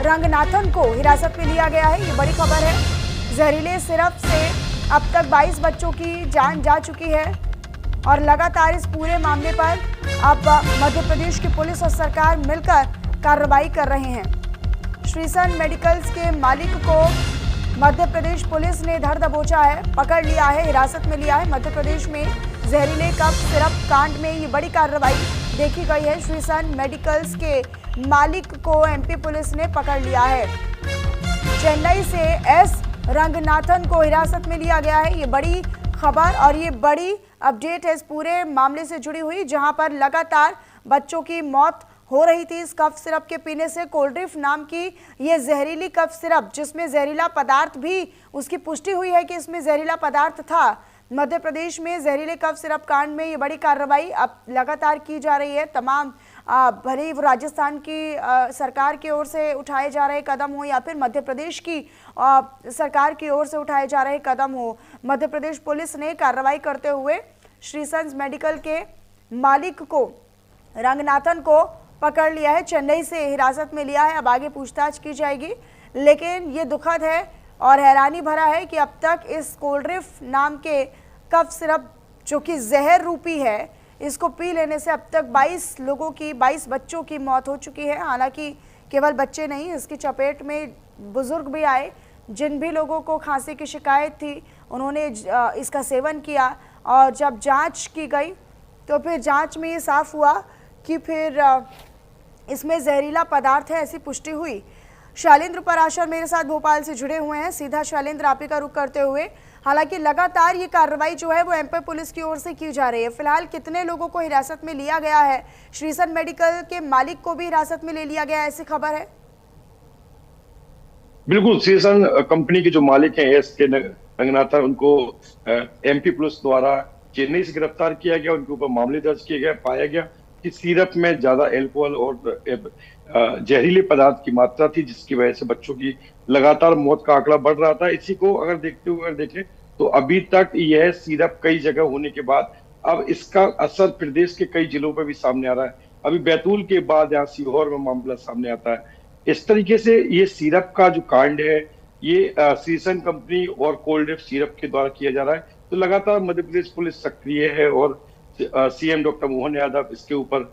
रंगनाथन को हिरासत में लिया गया है। ये बड़ी खबर है। जहरीले सिरप से अब तक 22 बच्चों की जान जा चुकी है और लगातार इस पूरे मामले पर अब मध्य प्रदेश की पुलिस और सरकार मिलकर कार्रवाई कर रहे हैं। श्रीसन मेडिकल्स के मालिक को मध्य प्रदेश पुलिस ने धर दबोचा है, पकड़ लिया है, हिरासत में लिया है। मध्य प्रदेश में जहरीले कफ सिरप कांड में ये बड़ी कार्रवाई देखी गई है। श्रीसन मेडिकल्स के मालिक को एमपी पुलिस ने पकड़ लिया है। चेन्नई से एस रंगनाथन को हिरासत में लिया गया है। ये बड़ी खबर और ये बड़ी अपडेट है इस पूरे मामले से जुड़ी हुई, जहां पर लगातार बच्चों की मौत हो रही थी इस कफ सिरप के पीने से। कोल्ड्रिफ नाम की ये जहरीली कफ सिरप, जिसमें जहरीला पदार्थ भी उसकी पुष्टि हुई है कि इसमें जहरीला पदार्थ था। मध्य प्रदेश में जहरीले कफ सिरप कांड में ये बड़ी कार्रवाई अब लगातार की जा रही है। तमाम भले वो राजस्थान की सरकार की ओर से उठाए जा रहे कदम हो या फिर मध्य प्रदेश की सरकार की ओर से उठाए जा रहे कदम हो, मध्य प्रदेश पुलिस ने कार्रवाई करते हुए श्रीसंस मेडिकल के मालिक को रंगनाथन को पकड़ लिया है। चेन्नई से हिरासत में लिया है। अब आगे पूछताछ की जाएगी। लेकिन ये दुखद है और हैरानी भरा है कि अब तक इस कोल्ड्रिफ नाम के कफ सिरप, जो कि जहर रूपी है, इसको पी लेने से अब तक 22 बच्चों की मौत हो चुकी है। हालांकि केवल बच्चे नहीं, इसकी चपेट में बुजुर्ग भी आए। जिन भी लोगों को खांसी की शिकायत थी उन्होंने इसका सेवन किया और जब जांच की गई तो फिर जांच में ये साफ हुआ कि फिर इसमें जहरीला पदार्थ है, ऐसी पुष्टि हुई। शैलेंद्र पराशर मेरे साथ भोपाल से जुड़े हुए हैं। सीधा शैलेंद्र, आप ही का रुख करते हुए, हालांकि लगातार ये कार्रवाई जो है वो एमपी पुलिस की ओर से की जा रही है। फिलहाल कितने लोगों को हिरासत में लिया गया है? श्रीसन मेडिकल के मालिक को भी हिरासत में ले लिया गया, ऐसी खबर है। बिल्कुल, श्रीसन कंपनी के जो मालिक हैं एस के रंगनाथन, उनको एमपी पुलिस द्वारा चेन्नई से गिरफ्तार किया गया। उनके ऊपर मामले दर्ज किए गए। पाया गया कि सिरप में ज्यादा एल्कोहल और जहरीले पदार्थ की मात्रा थी, जिसकी वजह से बच्चों की लगातार मौत का आंकड़ा बढ़ रहा था। इसी को अगर देखते हुए देखें तो अभी तक यह सिरप कई जगह होने के बाद अब इसका असर प्रदेश के कई जिलों पर भी सामने आ रहा है। अभी बैतूल के बाद यहाँ सीहोर में मामला सामने आता है। इस तरीके से ये सिरप का जो कांड है, ये श्रीसन कंपनी और कोल्ड्रिफ सिरप के द्वारा किया जा रहा है। तो लगातार मध्य प्रदेश पुलिस सक्रिय है और सीएम डॉक्टर मोहन यादव इसके ऊपर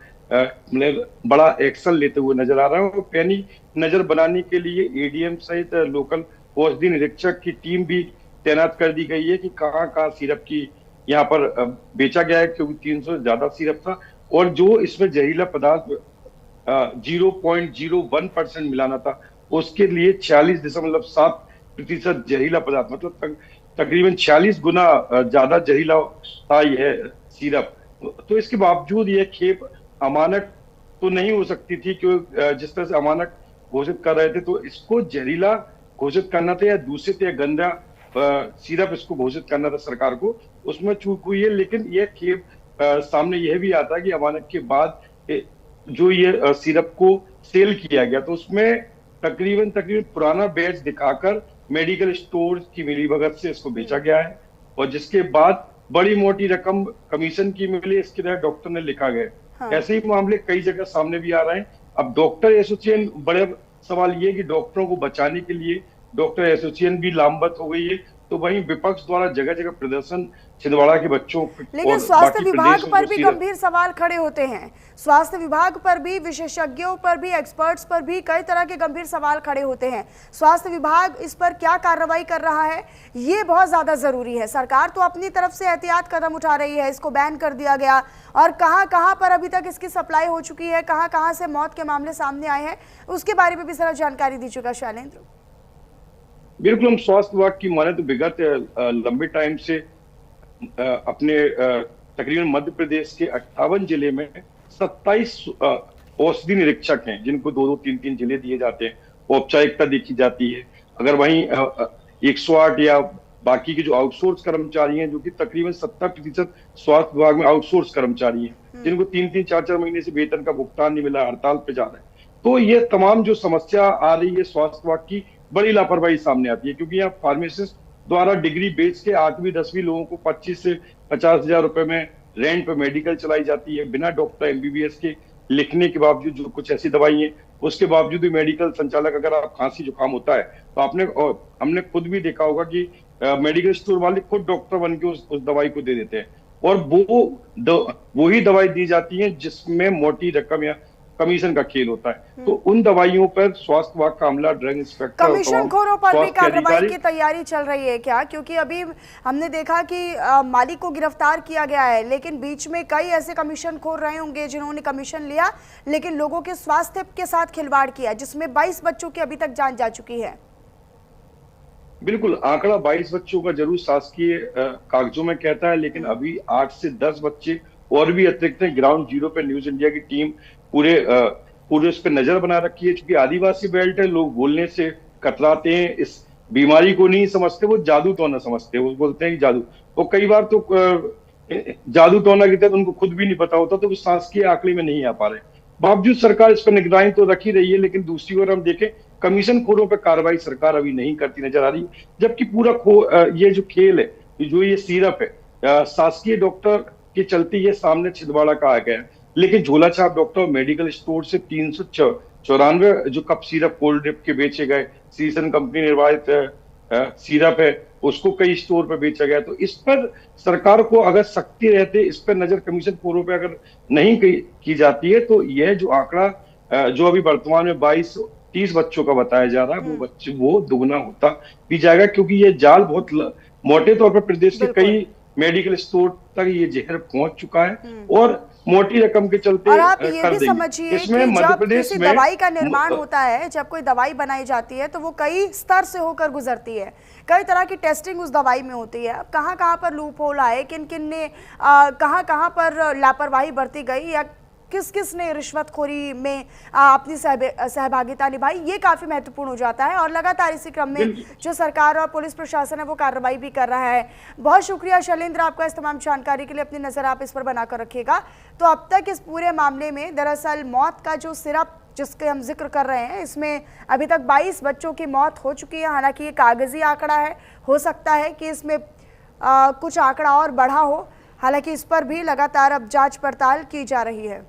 बड़ा एक्शन लेते हुए नजर आ रहा है। और पैनी नजर बनाने के लिए एडीएम सहित लोकल औषधि निरीक्षक की टीम भी तैनात कर दी गई है कि कहाँ कहाँ सिरप की यहाँ पर बेचा गया है, क्योंकि 300 से ज्यादा सिरप था और जो इसमें जहरीला पदार्थ 0.01% मिलाना था, उसके लिए 46.7% जहरीला पदार्थ, मतलब तकरीबन 46 गुना ज्यादा जहरीला था यह सिरप। तो इसके बावजूद यह खेप अमानक तो नहीं हो सकती थी, क्योंकि जिस तरह से अमानक घोषित कर रहे थे, तो इसको जहरीला घोषित करना था या दूषित या गंदा सिरप इसको घोषित करना था सरकार को। उसमें चूक हुई है। लेकिन यह खेप सामने यह भी आता है कि अमानक के बाद जो ये सिरप को सेल किया गया, तो उसमें तकरीबन पुराना बैच दिखाकर मेडिकल स्टोर की मिलीभगत से इसको बेचा गया है और जिसके बाद बड़ी मोटी रकम कमीशन की मिली, इसके तहत डॉक्टर ने लिखा गया। हाँ। ऐसे ही मामले कई जगह सामने भी आ रहे हैं। अब डॉक्टर एसोसिएशन, बड़े सवाल ये कि डॉक्टरों को बचाने के लिए डॉक्टर एसोसिएशन भी लामबंद हो गई है, तो वहीं विपक्ष द्वारा जगह जगह प्रदर्शन छिंदवाड़ा के बच्चों, लेकिन स्वास्थ्य विभाग पर भी गंभीर सवाल खड़े होते हैं। स्वास्थ्य विभाग पर भी, विशेषज्ञों पर भी, एक्सपर्ट्स पर भी कई तरह के गंभीर सवाल खड़े होते हैं। स्वास्थ्य विभाग इस पर क्या कार्रवाई कर रहा है, ये बहुत ज्यादा जरूरी है। सरकार तो अपनी तरफ से एहतियात कदम उठा रही है, इसको बैन कर दिया गया और कहां कहां पर अभी तक इसकी सप्लाई हो चुकी है, कहां कहां से मौत के मामले सामने आए हैं, उसके बारे में भी जरा जानकारी दीजिएगा शैलेंद्र। बिल्कुल, हम स्वास्थ्य विभाग की माने तो विगत लंबे टाइम से अपने तकरीबन मध्य प्रदेश के 58 जिले में 27 औषधि निरीक्षक हैं, जिनको 2-2, 3-3 जिले दिए जाते हैं। औपचारिकता देखी जाती है। अगर वहीं 108 या बाकी के जो आउटसोर्स कर्मचारी हैं, जो कि तकरीबन 70% स्वास्थ्य विभाग में आउटसोर्स कर्मचारी हैं, जिनको 3-3, 4-4 महीने से वेतन का भुगतान नहीं मिला, हड़ताल पे जा रहे हैं। तो ये तमाम जो समस्या आ रही है स्वास्थ्य विभाग की, बड़ी लापरवाही सामने आती है, क्योंकि यहाँ फार्मासिस्ट द्वारा डिग्री बेच के 8वीं 10वीं लोगों को 25 से 50 हजार रुपए में रेंट पे मेडिकल चलाई जाती है, बिना डॉक्टर एमबीबीएस के लिखने के बावजूद। जो कुछ ऐसी दवाई हैं उसके बावजूद भी मेडिकल संचालक, अगर आप खांसी जुकाम होता है तो हमने खुद भी देखा होगा कि मेडिकल स्टोर वाले खुद डॉक्टर बन के उस दवाई को दे देते हैं, और वही दवाई दी जाती है जिसमें मोटी रकम या कमीशन का खेल होता है। तो उन दवाइयों पर स्वास्थ्य विभाग का अमला, ड्रग इंस्पेक्टर, कमीशन खोरों पर भी कार्रवाई की तैयारी चल रही है क्या? क्योंकि अभी हमने देखा कि मालिक को गिरफ्तार किया गया है, लेकिन बीच में कई ऐसे कमीशन खोर रहे होंगे जिन्होंने कमीशन लिया लेकिन लोगों के स्वास्थ्य के साथ खिलवाड़ किया, जिसमें 22 बच्चों की अभी तक जान जा चुकी है। बिल्कुल, आंकड़ा 22 बच्चों का जरूर शासकीय कागजों में कहता है, लेकिन अभी 8 से 10 बच्चे और भी अतिरिक्त हैं। ग्राउंड जीरो पे न्यूज इंडिया की टीम पूरे उस पर नजर बना रखी है। क्योंकि आदिवासी बेल्ट है, लोग बोलने से कतराते हैं, इस बीमारी को नहीं समझते, वो जादू टोना समझते हैं। वो बोलते हैं कि जादू, और कई बार तो जादू टोना की तरह उनको खुद भी नहीं पता होता, तो वो शासकीय आंकड़े में नहीं आ पा रहे। बावजूद सरकार इस पर निगरानी तो रख ही रही है, लेकिन दूसरी ओर हम देखें, कमीशन खोरों पर कार्रवाई सरकार अभी नहीं करती नजर आ रही। जबकि पूरा ये जो खेल है, जो ये सिरप है, शासकीय डॉक्टर के चलते ये सामने छिंदवाड़ा का आ गया है। लेकिन झोला छाप डॉक्टर मेडिकल स्टोर से 394 जो कप सिरप कोल्ड ड्रिप के बेचे गए, सीजन कंपनी निर्वाहित सिरप है, उसको कई स्टोर पर बेचा गया। तो इस पर सरकार को अगर सख्ती रहते, इस पर नजर कमीशन खोरों पर अगर नहीं की जाती है, तो यह जो आंकड़ा जो अभी वर्तमान में 22-30 बच्चों का बताया जा रहा है, वो दुगना होता भी जाएगा। क्योंकि ये जाल बहुत मोटे तौर पर प्रदेश के कई मेडिकल स्टोर तक ये जहर पहुंच चुका है, और मोटी रकम के चलते और आप ये भी समझिए कि जब किसी दवाई का निर्माण होता है, जब कोई दवाई बनाई जाती है, तो वो कई स्तर से होकर गुजरती है, कई तरह की टेस्टिंग उस दवाई में होती है। अब कहाँ कहाँ पर लूप होल आए, किन किन ने कहाँ कहाँ पर लापरवाही बरती गई, या किस किस ने रिश्वतखोरी में अपनी सहभागिता निभाई, ये काफी महत्वपूर्ण हो जाता है। और लगातार इसी क्रम में जो सरकार और पुलिस प्रशासन है वो कार्रवाई भी कर रहा है। बहुत शुक्रिया शैलेंद्र आपका इस तमाम जानकारी के लिए। अपनी नजर आप इस पर बनाकर रखिएगा। तो अब तक इस पूरे मामले में दरअसल मौत का जो सिरप जिसके हम जिक्र कर रहे हैं, इसमें अभी तक 22 बच्चों की मौत हो चुकी है। हालांकि ये कागजी आंकड़ा है, हो सकता है कि इसमें कुछ आंकड़ा और बढ़ा हो। हालांकि इस पर भी लगातार अब जांच पड़ताल की जा रही है।